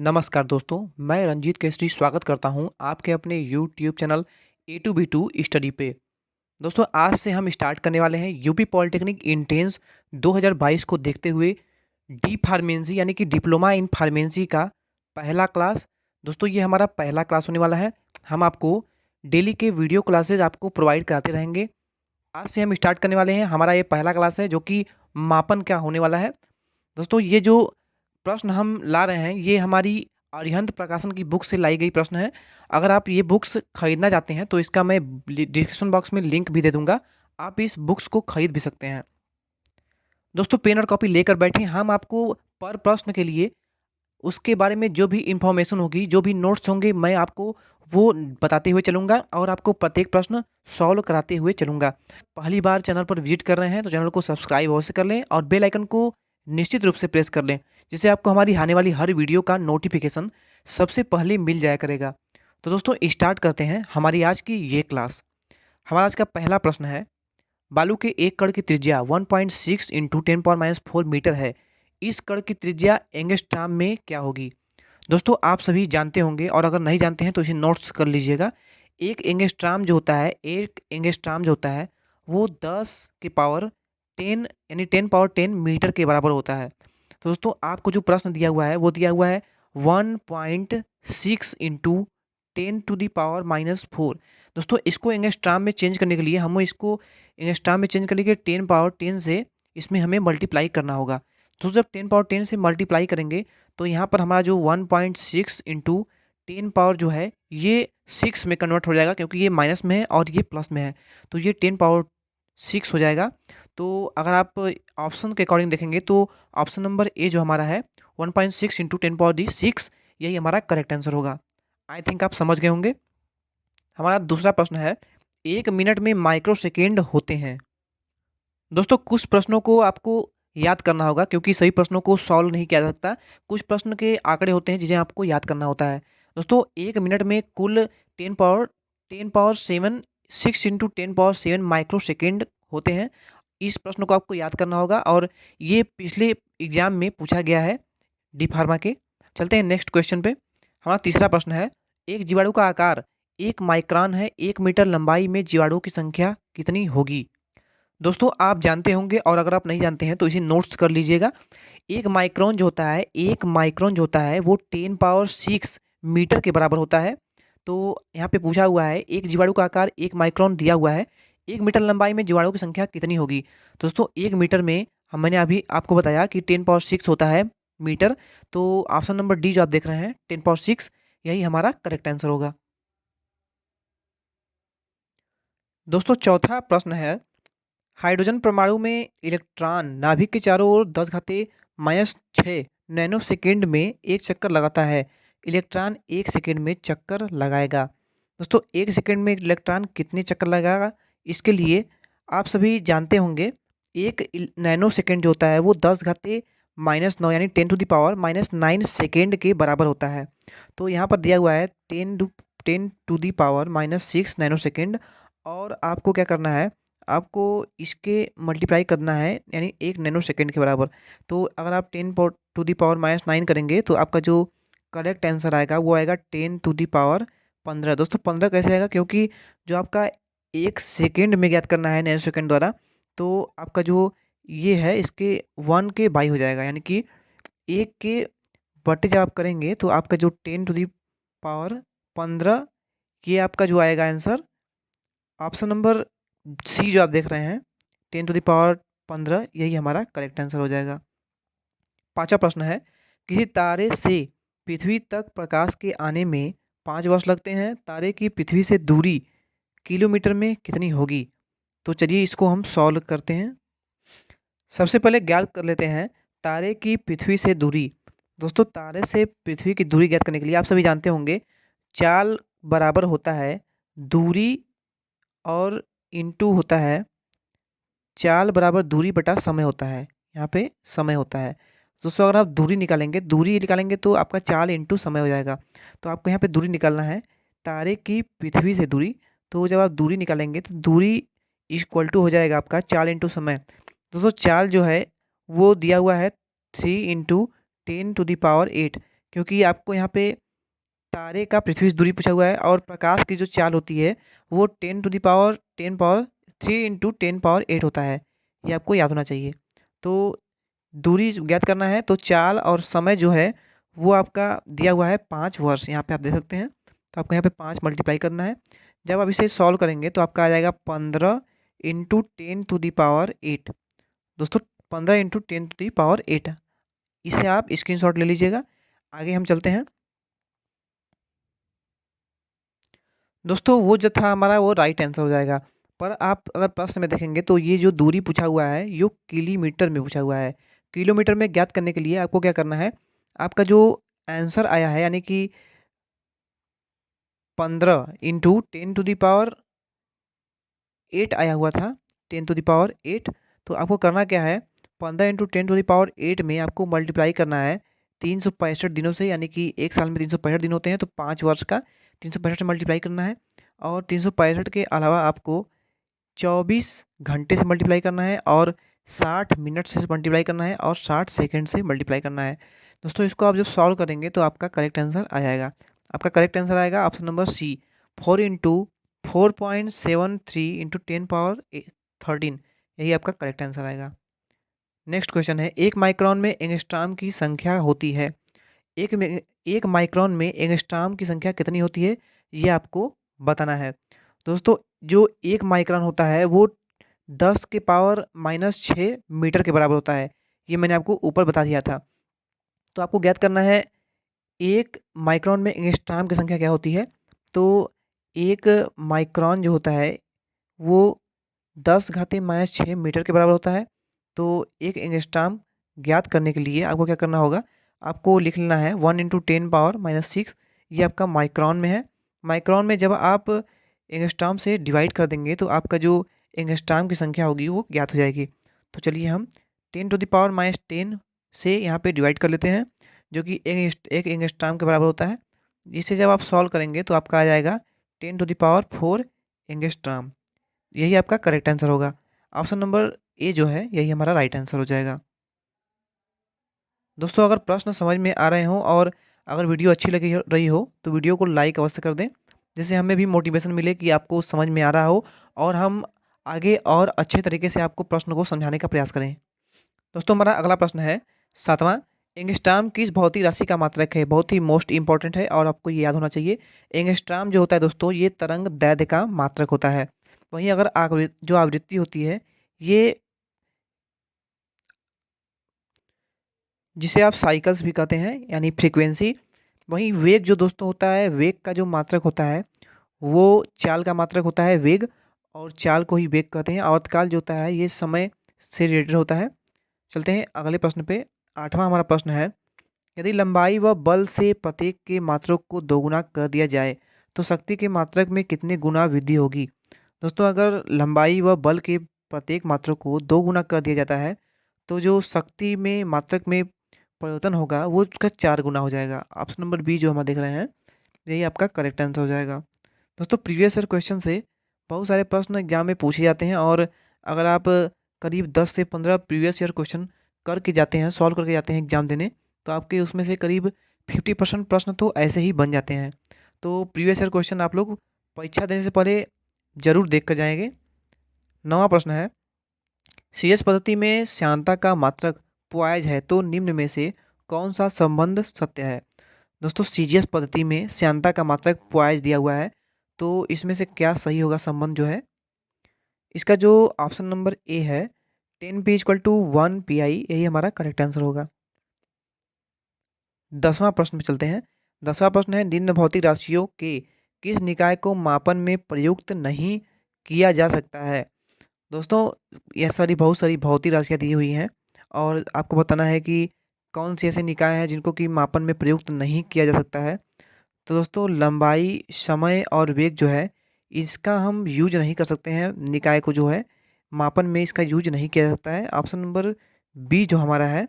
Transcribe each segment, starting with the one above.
नमस्कार दोस्तों, मैं रंजीत केसरी स्वागत करता हूं आपके अपने YouTube channel A to B to study पे। दोस्तों, आज से हम स्टार्ट करने वाले हैं यूपी पॉलिटेक्निक इंट्रेंस 2022 को देखते हुए डी फार्मेसी यानी कि डिप्लोमा इन फार्मेसी का पहला क्लास। दोस्तों, ये हमारा पहला क्लास होने वाला है। हम आपको डेली के वीडियो क्लासेज आपको प्रोवाइड कराते रहेंगे। आज से हम स्टार्ट करने वाले हैं, हमारा ये पहला क्लास है जो कि मापन क्या होने वाला है। दोस्तों, ये जो प्रश्न हम ला रहे हैं ये हमारी अरिहंत प्रकाशन की बुक से लाई गई प्रश्न है। अगर आप ये बुक्स खरीदना चाहते हैं तो इसका मैं डिस्क्रिप्शन बॉक्स में लिंक भी दे दूंगा, आप इस बुक्स को खरीद भी सकते हैं। दोस्तों, पेन और कॉपी लेकर बैठे, हम आपको पर प्रश्न के लिए उसके बारे में जो भी इंफॉर्मेशन होगी, जो भी नोट्स होंगे, मैं आपको वो बताते हुए चलूँगा और आपको प्रत्येक प्रश्न सॉल्व कराते हुए चलूँगा। पहली बार चैनल पर विजिट कर रहे हैं तो चैनल को सब्सक्राइब अवश्य कर लें और बेल आइकन को निश्चित रूप से प्रेस कर लें, जिससे आपको हमारी आने वाली हर वीडियो का नोटिफिकेशन सबसे पहले मिल जाया करेगा। तो दोस्तों, स्टार्ट करते हैं हमारी आज की ये क्लास। हमारा आज का पहला प्रश्न है, बालू के एक कण की त्रिज्या 1.6 इंटू 10⁻⁴ मीटर है। इस कण की त्रिज्या एंगस्ट्राम में क्या होगी? दोस्तों, आप सभी जानते होंगे और अगर नहीं जानते हैं तो इसे नोट्स कर लीजिएगा। एक एंगस्ट्राम जो होता है वो 10 की पावर 10 यानी 10 पावर 10 मीटर के बराबर होता है। तो दोस्तों, आपको जो प्रश्न दिया हुआ है वो दिया हुआ है 1.6 इंटू 10⁻⁴। दोस्तों, इसको एंगस्ट्राम में चेंज करने के लिए हमें इसको एंगस्ट्राम में चेंज करने के 10 पावर 10 से इसमें हमें मल्टीप्लाई करना होगा। तो जब 10 पावर 10 से मल्टीप्लाई करेंगे तो यहाँ पर हमारा जो 1.6 इंटू 10 पावर जो है ये 6 में कन्वर्ट हो जाएगा, क्योंकि ये माइनस में है और ये प्लस में है, तो ये 10 पावर 6 हो जाएगा। तो अगर आप ऑप्शन के अकॉर्डिंग देखेंगे तो ऑप्शन नंबर ए जो हमारा है 1.6 इंटू 10 पावर दी 6, यही हमारा करेक्ट आंसर होगा। आई थिंक आप समझ गए होंगे। हमारा दूसरा प्रश्न है, 1 मिनट में माइक्रो सेकेंड होते हैं। दोस्तों, कुछ प्रश्नों को आपको याद करना होगा क्योंकि सभी प्रश्नों को सॉल्व नहीं किया जा सकता। कुछ प्रश्न के आंकड़े होते हैं जिन्हें आपको याद करना होता है। दोस्तों, 1 मिनट में कुल 10 power 7 6 into 10 power 7 micro second होते हैं। इस प्रश्न को आपको याद करना होगा और ये पिछले एग्जाम में पूछा गया है डी फार्मा के। चलते हैं नेक्स्ट क्वेश्चन पे। हमारा तीसरा प्रश्न है, एक जीवाणु का आकार 1 माइक्रोन है, 1 मीटर लंबाई में जीवाणुओं की संख्या कितनी होगी? दोस्तों, आप जानते होंगे और अगर आप नहीं जानते हैं तो इसे नोट्स कर लीजिएगा। एक माइक्रोन जो होता है वो 10 पावर 6 मीटर के बराबर होता है। तो यहाँ पे पूछा हुआ है एक जीवाणु का आकार 1 माइक्रोन दिया हुआ है, 1 मीटर लंबाई में जीवाणुओं की संख्या कितनी होगी? दोस्तों, 1 मीटर में मैंने अभी आपको बताया कि 10 पावर 6 होता है मीटर। तो ऑप्शन नंबर डी जो आप देख रहे हैं 10 पावर 6, यही हमारा करेक्ट आंसर होगा। दोस्तों, चौथा प्रश्न है, हाइड्रोजन परमाणु में इलेक्ट्रॉन नाभिक के चारों ओर 10⁻⁶ नैनो सेकेंड में एक चक्कर लगाता है। इलेक्ट्रॉन 1 सेकेंड में चक्कर लगाएगा। दोस्तों, 1 सेकेंड में इलेक्ट्रॉन कितने चक्कर लगाएगा? इसके लिए आप सभी जानते होंगे, एक नैनो सेकेंड जो होता है वो 10⁻⁹ यानी 10⁻⁹ सेकेंड के बराबर होता है। तो यहाँ पर दिया हुआ है 10⁻⁻⁶ नैनो सेकेंड, और आपको क्या करना है, आपको इसके मल्टीप्लाई करना है यानी 1 नैनो सेकेंड के बराबर। तो अगर आप 10⁻⁻9 करेंगे तो आपका जो करेक्ट आंसर आएगा वो आएगा 10⁻15। दोस्तों, 15 कैसे आएगा? क्योंकि जो आपका 1 सेकेंड में ज्ञात करना है नैनो सेकेंड द्वारा, तो आपका जो ये है इसके 1 के बाई हो जाएगा, यानी कि 1 के बटे जब आप करेंगे तो आपका जो 10⁻15, ये आपका जो आएगा आंसर ऑप्शन नंबर सी जो आप देख रहे हैं 10⁻15, यही हमारा करेक्ट आंसर हो जाएगा। पांचवा प्रश्न है, किसी तारे से पृथ्वी तक प्रकाश के आने में 5 वर्ष लगते हैं, तारे की पृथ्वी से दूरी किलोमीटर में कितनी होगी? तो चलिए इसको हम सॉल्व करते हैं। सबसे पहले ज्ञात कर लेते हैं तारे की पृथ्वी से दूरी। दोस्तों, तारे से पृथ्वी की दूरी ज्ञात करने के लिए आप सभी जानते होंगे चाल बराबर होता है दूरी और इंटू होता है चाल बराबर दूरी बटा समय होता है। यहाँ पे समय होता है। दोस्तों, अगर आप दूरी निकालेंगे तो आपका चाल इंटू समय हो जाएगा। तो आपको यहाँ पे दूरी निकालना है, तारे की पृथ्वी से दूरी। तो जब आप दूरी निकालेंगे तो दूरी इक्वल टू हो जाएगा आपका चाल इंटू समय। दोस्तों, चाल जो है वो दिया हुआ है 3 इंटू 10⁸ क्योंकि आपको यहाँ पे तारे का पृथ्वी से दूरी पूछा हुआ है और प्रकाश की जो चाल होती है वो 10 इंटू 10 पावर 8 होता है। ये आपको याद होना चाहिए। तो दूरी ज्ञात करना है, तो चाल और समय जो है वो आपका दिया हुआ है 5 वर्ष, यहाँ पे आप देख सकते हैं। तो आपको यहाँ पे 5 मल्टीप्लाई करना है। जब आप इसे सॉल्व करेंगे तो आपका आ जाएगा 15 इंटू 10 टू दी पावर 8। दोस्तों 15 इंटू 10 टू दी पावर 8, इसे आप स्क्रीनशॉट ले लीजिएगा। आगे हम चलते हैं। दोस्तों वो जो था हमारा वो राइट आंसर हो जाएगा। पर आप अगर प्रश्न में देखेंगे तो ये जो दूरी पूछा हुआ है ये किलोमीटर में पूछा हुआ है। किलोमीटर में ज्ञात करने के लिए आपको क्या करना है, आपका जो आंसर आया है यानी कि 15 इंटू 10 टू दी पावर 8 आया हुआ था, 10 टू दी पावर 8। तो आपको करना क्या है, 15 इंटू 10 टू दी पावर 8 में आपको मल्टीप्लाई करना है 365 दिनों से, यानी कि एक साल में 365 दिन होते हैं, तो 5 वर्ष का 365 से मल्टीप्लाई करना है। और 365 के अलावा आपको 24 घंटे से मल्टीप्लाई करना है और 60 मिनट से मल्टीप्लाई करना है और 60 सेकंड से मल्टीप्लाई करना है। दोस्तों इसको आप जब सॉल्व करेंगे तो आपका करेक्ट आंसर आ जाएगा। आपका करेक्ट आंसर आएगा option number C, 4 into 4.73 into 10 power 13। यही आपका करेक्ट आंसर आएगा। नेक्स्ट क्वेश्चन है, एक माइक्रोन में एंगस्ट्रॉम की संख्या होती है। एक माइक्रोन में एंगस्ट्रॉम की संख्या कितनी होती है, ये आपको बताना है। दोस्तों जो एक माइक्रोन होता है वो 10 के पावर -6 मीटर के बराबर होता है। ये मैंने आपको ऊपर बता दिया था। तो आपको ज्ञात करना है एक माइक्रोन में एंगस्ट्रॉम की संख्या क्या होती है। तो एक माइक्रोन जो होता है वो 10 घाती -6 मीटर के बराबर होता है। तो एक एंगस्ट्रॉम ज्ञात करने के लिए आपको क्या करना होगा, आपको लिख लेना है 1 इंटू 10 पावर -6। ये आपका माइक्रोन में है। माइक्रोन में जब आप एंगस्ट्रॉम से डिवाइड कर देंगे तो आपका जो एंगस्ट्रॉम की संख्या होगी वो ज्ञात हो जाएगी। तो चलिए हम 10 टू द पावर -10 से यहाँ पे डिवाइड कर लेते हैं, जो कि एक एंगस्ट्रॉम के बराबर होता है। जिसे जब आप सॉल्व करेंगे तो आपका आ जाएगा 10 टू द पावर 4 एंगस्ट्रॉम। यही आपका करेक्ट आंसर होगा। ऑप्शन नंबर ए जो है यही हमारा राइट आंसर हो जाएगा। दोस्तों अगर प्रश्न समझ में आ रहे हों और अगर वीडियो अच्छी लगी रही हो तो वीडियो को लाइक अवश्य कर दें, जिससे हमें भी मोटिवेशन मिले कि आपको समझ में आ रहा हो और हम आगे और अच्छे तरीके से आपको प्रश्न को समझाने का प्रयास करें। दोस्तों हमारा अगला प्रश्न है 7वां, एंगस्ट्रॉम किस भौतिक राशि का मात्रक है। बहुत ही मोस्ट इंपॉर्टेंट है और आपको ये याद होना चाहिए। एंगस्ट्रॉम जो होता है दोस्तों ये तरंग दैर्ध्य का मात्रक होता है। वहीं अगर जो आवृत्ति होती है ये, जिसे आप साइकिल्स भी कहते हैं यानी फ्रीक्वेंसी। वहीं वेग जो दोस्तों होता है, वेग का जो मात्रक होता है वो चाल का मात्रक होता है वेग, और चाल को ही वेग कहते हैं। आवर्तकाल जो होता है ये समय से रिलेटेड होता है। चलते हैं अगले प्रश्न पे। 8वां हमारा प्रश्न है, यदि लंबाई व बल से प्रत्येक के मात्रक को दोगुना कर दिया जाए तो शक्ति के मात्रक में कितने गुना वृद्धि होगी। दोस्तों अगर लंबाई व बल के प्रत्येक मात्रक को 2 गुना कर दिया जाता है तो जो शक्ति में मात्रक में परिवर्तन होगा वो उसका 4 गुना हो जाएगा। ऑप्शन नंबर बी जो हम देख रहे हैं यही आपका करेक्ट आंसर हो जाएगा। दोस्तों प्रीवियस ईयर क्वेश्चन से बहुत सारे प्रश्न एग्जाम में पूछे जाते हैं, और अगर आप करीब 10 से 15 प्रीवियस ईयर क्वेश्चन करके जाते हैं, सॉल्व करके जाते हैं एग्जाम देने, तो आपके उसमें से करीब 50% प्रश्न तो ऐसे ही बन जाते हैं। तो प्रीवियस ईयर क्वेश्चन आप लोग परीक्षा देने से पहले ज़रूर देख कर जाएंगे। 9वां प्रश्न है, सीएस पद्धति में श्यानता का मात्रक पॉइज है तो निम्न में से कौन सा संबंध सत्य है। दोस्तों सीजीएस पद्धति में श्यानता का मात्रक पॉइज दिया हुआ है, तो इसमें से क्या सही होगा संबंध जो है। इसका जो ऑप्शन नंबर ए है 10 p = 1 pi, यही हमारा करेक्ट आंसर होगा। 10वां प्रश्न पे चलते हैं। 10वां प्रश्न है, निम्न भौतिक राशियों के किस निकाय को मापन में प्रयुक्त नहीं किया जा सकता है। दोस्तों यह बहुत सारी भौतिक राशियाँ दी हुई हैं और आपको बताना है कि कौन से ऐसे निकाय हैं जिनको कि मापन में प्रयुक्त नहीं किया जा सकता है। तो दोस्तों लंबाई, समय और वेग जो है इसका हम यूज नहीं कर सकते हैं, निकाय को जो है मापन में इसका यूज नहीं किया जा सकता है। ऑप्शन नंबर बी जो हमारा है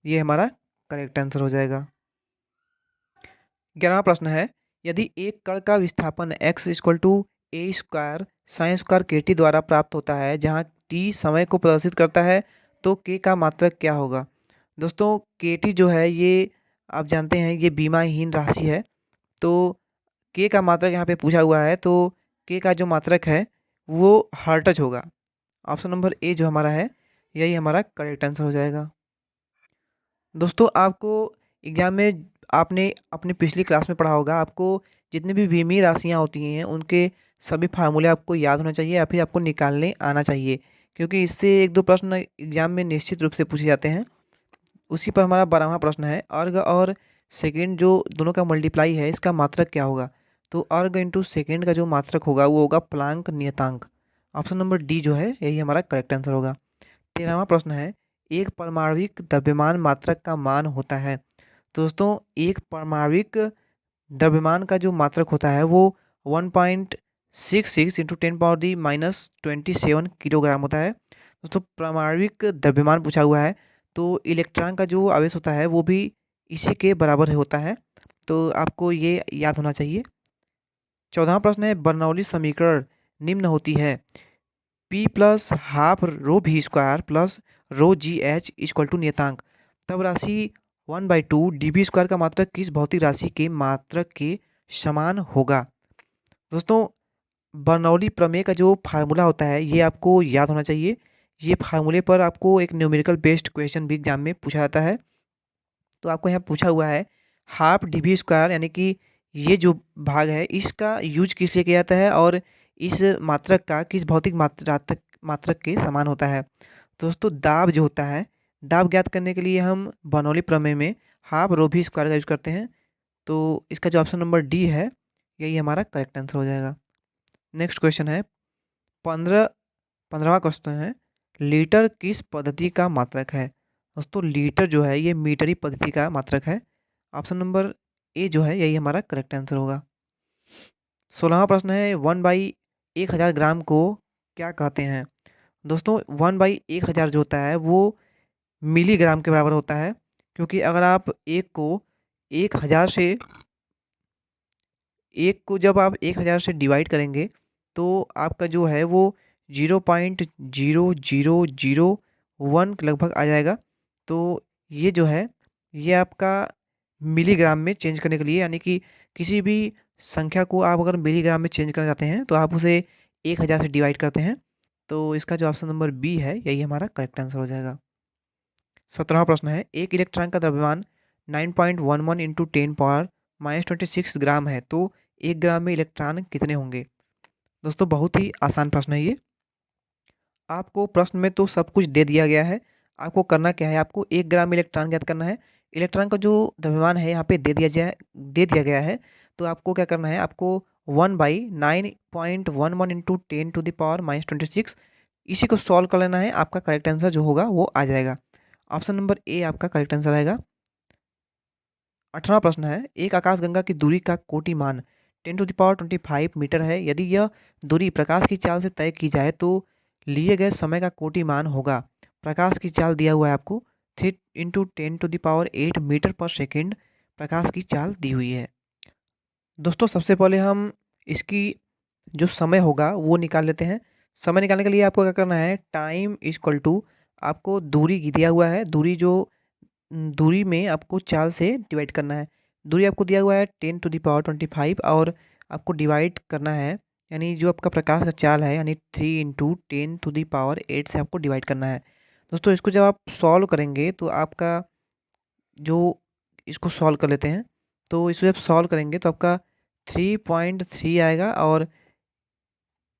ये हमारा करेक्ट आंसर हो जाएगा। 11वां प्रश्न है, यदि एक कण का विस्थापन x = a² sin² द्वारा प्राप्त होता है जहाँ t समय को प्रदर्शित करता है तो k का मात्रक क्या होगा। दोस्तों kt जो है ये आप जानते हैं ये बीमाहीन राशि है। तो के का मात्रक यहाँ पे पूछा हुआ है, तो के का जो मात्रक है वो हर्ट्ज होगा। ऑप्शन नंबर ए जो हमारा है यही हमारा करेक्ट आंसर हो जाएगा। दोस्तों आपको एग्जाम में आपने अपनी पिछली क्लास में पढ़ा होगा, आपको जितनी भी बीमीय राशियाँ होती हैं उनके सभी फार्मूले आपको याद होना चाहिए या फिर आपको निकालने आना चाहिए, क्योंकि इससे एक दो प्रश्न एग्जाम में निश्चित रूप से पूछे जाते हैं। उसी पर हमारा 12वां प्रश्न है, अर्ग और सेकंड जो दोनों का मल्टीप्लाई है इसका मात्रक क्या होगा। तो अर्ग इंटू सेकेंड का जो मात्रक होगा वो होगा प्लांक नियतांक। ऑप्शन नंबर डी जो है यही हमारा करेक्ट आंसर होगा। 13वां प्रश्न है, एक परमाणविक द्रव्यमान मात्रक का मान होता है। तो दोस्तों एक परमाणविक द्रव्यमान का जो मात्रक होता है वो 1.66 इंटू 10⁻⁻27 किलोग्राम होता है। दोस्तों परमाणविक द्रव्यमान पूछा हुआ है, तो इलेक्ट्रॉन का जो आवेश होता है वो भी इसी के बराबर होता है, तो आपको ये याद होना चाहिए। 14वां प्रश्न है, बर्नौली समीकरण निम्न होती है, P प्लस हाफ रो भी square plus rho G H equal to नियतांक, तब राशि 1/2 DV स्क्वायर का मात्रक किस भौतिक राशि के मात्रक के समान होगा। दोस्तों बर्नौली प्रमेय का जो फार्मूला होता है ये आपको याद होना चाहिए। ये फार्मूले पर आपको एक न्यूमेरिकल बेस्ड क्वेश्चन भी एग्जाम में पूछा जाता है। तो आपको यहाँ पूछा हुआ है हाफ DV स्क्वायर, यानी कि ये जो भाग है इसका यूज किस लिए किया जाता है और इस मात्रक का किस भौतिक मात्रक के समान होता है। दोस्तों दाब जो होता है, दाब ज्ञात करने के लिए हम बर्नौली प्रमेय में हाफ रो भी स्क्वायर का यूज करते हैं, तो इसका जो ऑप्शन नंबर डी है यही हमारा करेक्ट आंसर हो जाएगा। नेक्स्ट क्वेश्चन है 15वां क्वेश्चन है, लीटर किस पद्धति का मात्रक है। दोस्तों लीटर जो है ये मीटरी पद्धति का मात्रक है। ऑप्शन नंबर ए जो है यही हमारा करेक्ट आंसर होगा। 16वां प्रश्न है, 1/1000 ग्राम को क्या कहते हैं। दोस्तों 1/1000 जो होता है वो मिलीग्राम के बराबर होता है, क्योंकि अगर आप एक को जब आप 1000 से डिवाइड करेंगे तो आपका जो है वो 0.0001 लगभग आ जाएगा। तो ये जो है ये आपका मिलीग्राम में चेंज करने के लिए, यानी कि किसी भी संख्या को आप अगर मिलीग्राम में चेंज करना चाहते हैं तो आप उसे 1000 से डिवाइड करते हैं। तो इसका जो ऑप्शन नंबर बी है यही हमारा करेक्ट आंसर हो जाएगा। 17वां प्रश्न है, एक इलेक्ट्रॉन का द्रव्यमान 9.11 इंटू 10⁻26 ग्राम है, तो 1 ग्राम में इलेक्ट्रॉन कितने होंगे। दोस्तों बहुत ही आसान प्रश्न है ये। आपको प्रश्न में तो सब कुछ दे दिया गया है, आपको करना क्या है, आपको 1 ग्राम इलेक्ट्रॉन ज्ञात करना है। इलेक्ट्रॉन का जो द्रव्यमान है यहाँ पे दे दिया गया है, तो आपको क्या करना है, आपको 1/9.11 इंटू 10⁻26 इसी को सॉल्व कर लेना है, आपका करेक्ट आंसर जो होगा वो आ जाएगा। ऑप्शन नंबर ए आपका करेक्ट आंसर आएगा। 18वां प्रश्न है, एक आकाशगंगा की दूरी का कोटि मान 10⁻25 मीटर है, यदि यह दूरी प्रकाश की चाल से तय की जाए तो लिए गए समय का कोटि मान होगा। प्रकाश की चाल दिया हुआ है आपको 3 × 10⁸ मीटर पर सेकेंड प्रकाश की चाल दी हुई है। दोस्तों सबसे पहले हम इसकी जो समय होगा वो निकाल लेते हैं। समय निकालने के लिए आपको क्या करना है, टाइम इक्वल टू आपको दूरी दिया हुआ है, दूरी में आपको चाल से डिवाइड करना है। दूरी आपको दिया हुआ है 10⁻25 और आपको डिवाइड करना है, यानी जो आपका प्रकाश का चाल है यानी 3 × 10⁸ से आपको डिवाइड करना है। दोस्तों इसको जब आप सॉल्व करेंगे तो आपका जो इसको सॉल्व कर लेते हैं, तो इसको जब सॉल्व करेंगे तो आपका 3.3 आएगा और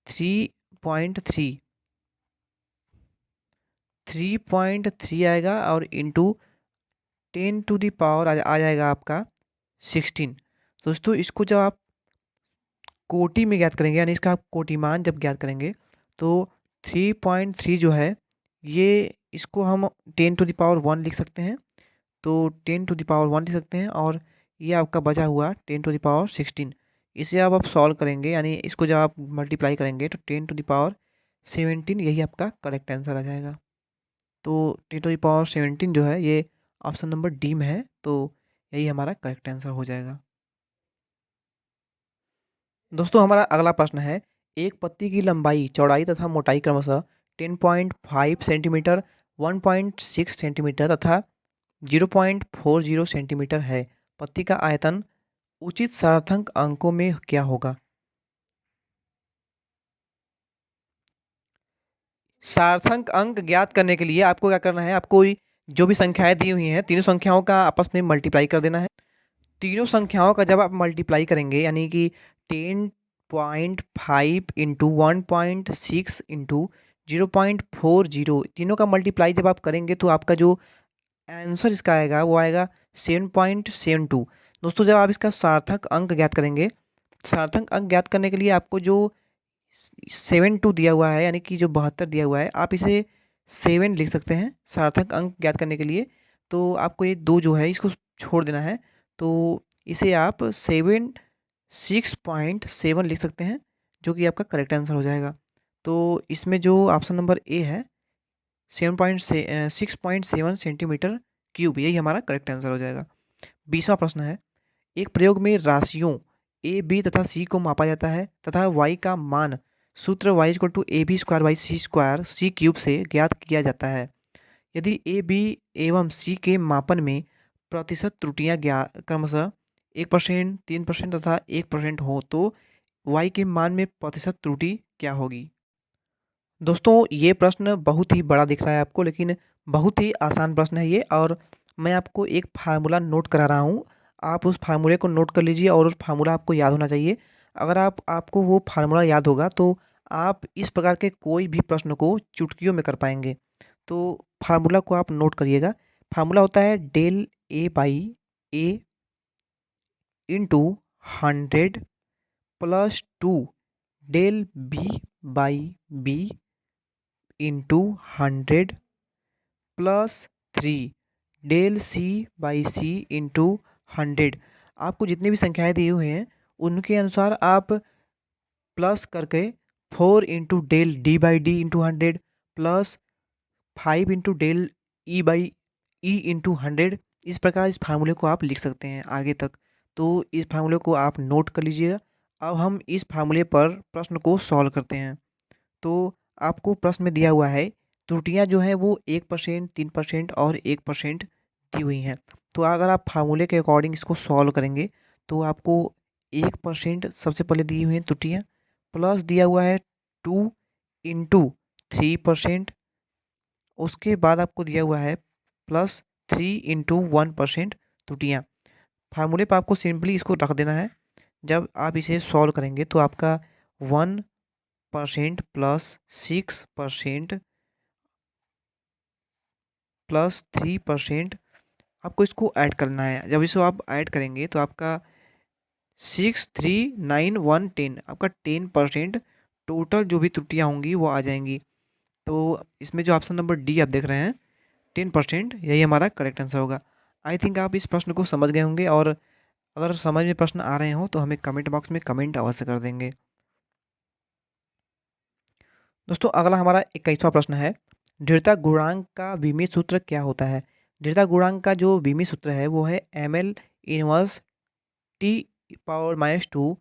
3.3 आएगा और इंटू 10⁻आ जाएगा आपका 16। दोस्तों इसको जब आप कोटि में ज्ञात करेंगे, यानी इसका आप कोटिमान जब ज्ञात करेंगे तो 3.3 जो है ये इसको हम 10⁻1 लिख सकते हैं, तो 10⁻1 लिख सकते हैं और ये आपका बचा हुआ 10⁻16। इसे आप सॉल्व करेंगे, यानी इसको जब आप मल्टीप्लाई करेंगे तो 10⁻17 यही आपका करेक्ट आंसर आ जाएगा। तो 10⁻17 जो है ये ऑप्शन नंबर डी में है, तो यही हमारा करेक्ट आंसर हो जाएगा। दोस्तों हमारा अगला प्रश्न है, एक पत्ती की लंबाई चौड़ाई तथा मोटाई क्रमशः 10.5 सेंटीमीटर 1.6 सेंटीमीटर तथा 0.40 सेंटीमीटर है, पत्ती का आयतन उचित सार्थक अंकों में क्या होगा? सार्थक अंक ज्ञात करने के लिए आपको क्या करना है, आपको जो भी संख्याएं दी हुई हैं तीनों संख्याओं का आपस में मल्टीप्लाई कर देना है। तीनों संख्याओं का जब आप मल्टीप्लाई करेंगे यानी कि 10.5 इंटू 1.6 इंटू 0.40, तीनों का मल्टीप्लाई जब आप करेंगे तो आपका जो आंसर इसका आएगा वो आएगा 7.72। दोस्तों जब आप इसका सार्थक अंक ज्ञात करेंगे, सार्थक अंक ज्ञात करने के लिए आपको जो 72 दिया हुआ है यानी कि जो 72 दिया हुआ है, आप इसे 7 लिख सकते हैं सार्थक अंक ज्ञात करने के लिए। तो आपको ये दो जो है इसको छोड़ देना है, तो इसे आप 76.7 लिख सकते हैं, जो कि आपका करेक्ट आंसर हो जाएगा। तो इसमें जो ऑप्शन नंबर ए है 6.7 सेंटीमीटर क्यूब, यही हमारा करेक्ट आंसर हो जाएगा। 20वां प्रश्न है, एक प्रयोग में राशियों ए बी तथा सी को मापा जाता है तथा वाई का मान सूत्र Y equal to A B square by C square C cube से ज्ञात किया जाता है। यदि ए बी एवं सी के मापन में प्रतिशत त्रुटियां क्रमशः 1%, 3% तथा 1% हो तो वाई के मान में प्रतिशत त्रुटि क्या होगी? दोस्तों ये प्रश्न बहुत ही बड़ा दिख रहा है आपको, लेकिन बहुत ही आसान प्रश्न है ये, और मैं आपको एक फार्मूला नोट करा रहा हूँ। आप उस फार्मूले को नोट कर लीजिए और उस फार्मूला आपको याद होना चाहिए। अगर आपको वो फार्मूला याद होगा तो आप इस प्रकार के कोई भी प्रश्न को चुटकियों में कर पाएंगे। तो फार्मूला को आप नोट करिएगा। फार्मूला होता है del A by A into 100 plus 2 del B by B into 100 plus 3 del C by C into 100। आपको जितनी भी संख्याएं दी हुई हैं उनके अनुसार आप प्लस करके 4 into del D by D into 100 plus 5 into del E by E into 100, इस प्रकार इस फार्मूले को आप लिख सकते हैं आगे तक। तो इस फार्मूले को आप नोट कर लीजिएगा। अब हम इस फार्मूले पर प्रश्न को सॉल्व करते हैं। तो आपको प्रश्न में दिया हुआ है त्रुटियां जो हैं वो 1%, 3% और 1% दी हुई हैं। तो अगर आप फार्मूले के अकॉर्डिंग इसको सॉल्व करेंगे तो आपको 1% सबसे पहले दी हुई हैं त्रुटियां, प्लस दिया हुआ है 2 इंटू 3%, उसके बाद आपको दिया हुआ है प्लस 3 इंटू 1% त्रुटियाँ। फार्मूले पर आपको सिंपली इसको रख देना है। जब आप इसे सॉल्व करेंगे तो आपका 1% प्लस 6% प्लस 3%, आपको इसको ऐड करना है। जब इसको आप ऐड करेंगे तो आपका 6, 3, 9, 1, 10, आपका 10% टोटल जो भी त्रुटियाँ होंगी वो आ जाएंगी। तो इसमें जो ऑप्शन नंबर डी आप देख रहे हैं 10%, यही हमारा करेक्ट आंसर होगा। आई थिंक आप इस प्रश्न को समझ गए होंगे, और अगर समझ में प्रश्न आ रहे हो तो हमें कमेंट बॉक्स में कमेंट अवश्य कर देंगे। दोस्तों अगला हमारा 21वां प्रश्न है, दृढ़ता गुणांक का विमीय सूत्र क्या होता है? दृढ़ता गुणांक का जो विमीय सूत्र है वो है ml इनवर्स टी पावर -2,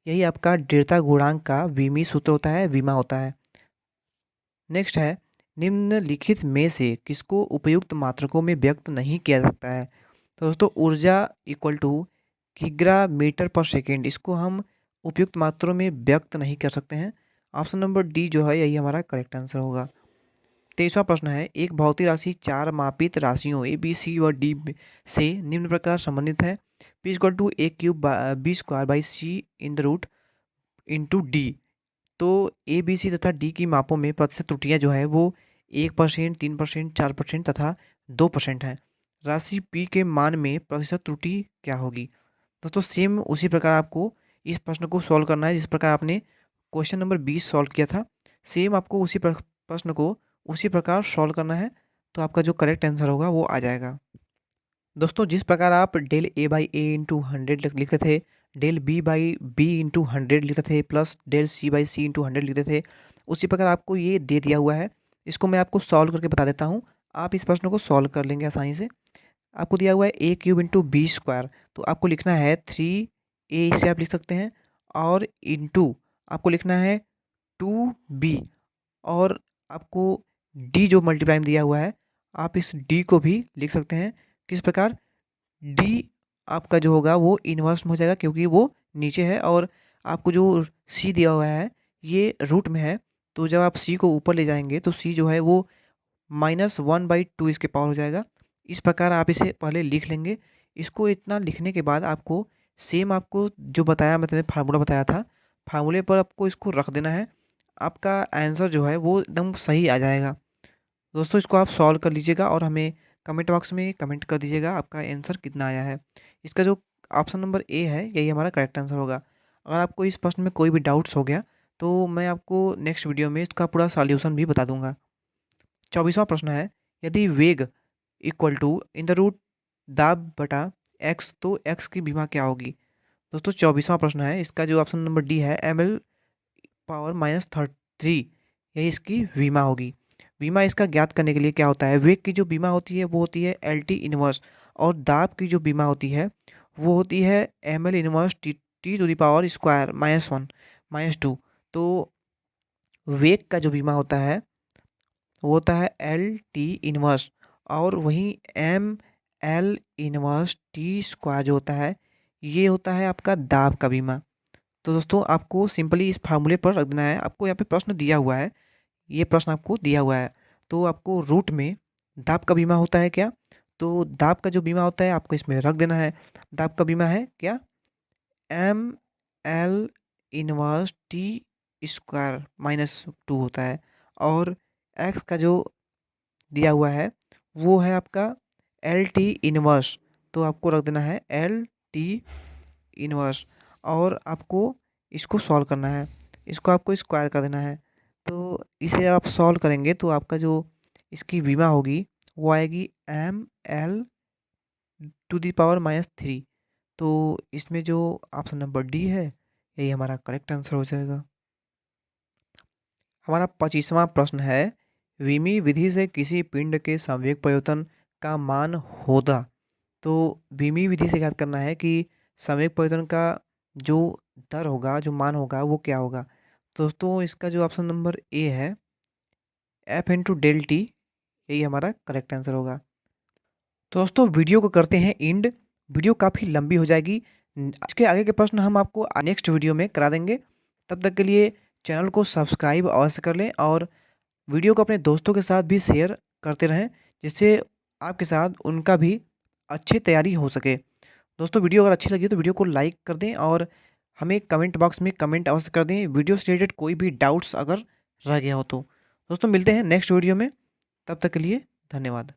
यही आपका दृढ़ता गुणांक का विमीय सूत्र होता है, विमा होता है। नेक्स्ट है, निम्नलिखित में से किसको उपयुक्त मात्रकों में व्यक्त नहीं किया जा सकता है? तो दोस्तों ऊर्जा इक्वल टू किग्रा मीटर पर सेकेंड, इसको हम उपयुक्त मात्रों में व्यक्त नहीं कर सकते हैं। ऑप्शन नंबर डी जो है यही हमारा करेक्ट आंसर होगा। 23वां प्रश्न है, एक भौतिक राशि चार मापित राशियों ए बी सी और डी से निम्न प्रकार संबंधित है। P equal to A cube B square by C in the root into D. तो ए बी सी तथा डी की मापों में प्रतिशत त्रुटियां जो है वो 1%, 3%, 4% तथा 2% है। राशि पी के मान में प्रतिशत त्रुटि क्या होगी? दोस्तों सेम उसी प्रकार आपको इस प्रश्न को सॉल्व करना है जिस प्रकार आपने क्वेश्चन नंबर 20 सॉल्व किया था। सेम आपको उसी प्रश्न को उसी प्रकार सॉल्व करना है, तो आपका जो करेक्ट आंसर होगा वो आ जाएगा। दोस्तों जिस प्रकार आप del A by A into 100 लिखते थे, del B by B into 100 लिखते थे, plus del C by C into 100 लिखते थे, उसी प्रकार आपको ये दे दिया हुआ है। इसको मैं आपको सॉल्व करके बता देता हूँ, आप इस प्रश्न को सॉल्व कर लेंगे आसानी से। आपको दिया हुआ है ए क्यूब इंटू बी स्क्वायर, तो आपको लिखना है 3a, इसे आप लिख सकते हैं, और इंटू आपको लिखना है 2b, और आपको डी जो मल्टीप्लाई में दिया हुआ है आप इस डी को भी लिख सकते हैं किस प्रकार, डी आपका जो होगा वो इन्वर्स में हो जाएगा क्योंकि वो नीचे है, और आपको जो सी दिया हुआ है ये रूट में है, तो जब आप सी को ऊपर ले जाएंगे तो सी जो है वो -1/2 इसके पावर हो जाएगा। इस प्रकार आप इसे पहले लिख लेंगे। इसको इतना लिखने के बाद आपको सेम आपको जो बताया, मतलब फार्मूला बताया था, फार्मूले पर आपको इसको रख देना है। आपका आंसर जो है वो एकदम सही आ जाएगा। दोस्तों इसको आप सॉल्व कर लीजिएगा और हमें कमेंट बॉक्स में कमेंट कर दीजिएगा आपका आंसर कितना आया है। इसका जो ऑप्शन नंबर ए है यही हमारा करेक्ट आंसर होगा। अगर आपको इस प्रश्न में कोई भी डाउट्स हो गया तो मैं आपको नेक्स्ट वीडियो में इसका पूरा सॉल्यूशन भी बता दूंगा। 24वां प्रश्न है, यदि वेग equal to in the root दाब बटा एक्स तो एक्स की विमा क्या होगी। दोस्तों 24वां प्रश्न है, इसका जो ऑप्शन नंबर डी है ml पावर -3, यही इसकी विमा होगी। विमा इसका ज्ञात करने के लिए क्या होता है, वेग की जो बीमा होती है वो होती है एल टी इनवर्स, और दाब की जो बीमा होती है वो होती है M L inverse T to the power square -1 -2। तो वेग का जो बीमा होता है वो होता है एल टी इनवर्स, और वहीं M L inverse T square जो होता है ये होता है आपका दाब का बीमा। तो दोस्तों आपको सिंपली इस फार्मूले पर रख देना है। आपको यहाँ पे प्रश्न दिया हुआ है, ये प्रश्न आपको दिया हुआ है, तो आपको रूट में दाब का बीमा होता है क्या, तो दाब का जो बीमा होता है आपको इसमें रख देना है। दाब का बीमा है क्या, M L inverse T square -2 होता है, और एक्स का जो दिया हुआ है वो है आपका एल टी इनवर्स, तो आपको रख देना है एल टी इनवर्स, और आपको इसको सॉल्व करना है, इसको आपको स्क्वायर कर देना है। तो इसे आप सॉल्व करेंगे तो आपका जो इसकी बीमा होगी वो आएगी M L to the power -3। तो इसमें जो ऑप्शन नंबर डी है यही हमारा करेक्ट आंसर हो जाएगा। हमारा 25वां प्रश्न है, विमी विधि से किसी पिंड के संवेग परिवर्तन का मान होगा। तो विमी विधि से याद करना है कि संवेग परिवर्तन का जो दर होगा, जो मान होगा वो क्या होगा। दोस्तों इसका जो ऑप्शन नंबर ए है F × ΔT, यही हमारा करेक्ट आंसर होगा। तो दोस्तों वीडियो को करते हैं एंड, वीडियो काफ़ी लंबी हो जाएगी। आज के आगे के प्रश्न हम आपको नेक्स्ट वीडियो में करा देंगे। तब तक के लिए चैनल को सब्सक्राइब अवश्य कर लें और वीडियो को अपने दोस्तों के साथ भी शेयर करते रहें, जिससे आपके साथ उनका भी अच्छी तैयारी हो सके। दोस्तों वीडियो अगर अच्छी लगी तो वीडियो को लाइक कर दें और हमें कमेंट बॉक्स में कमेंट अवश्य कर दें वीडियो से रिलेटेड कोई भी डाउट्स अगर रह गया हो तो। दोस्तों मिलते हैं नेक्स्ट वीडियो में, तब तक के लिए धन्यवाद।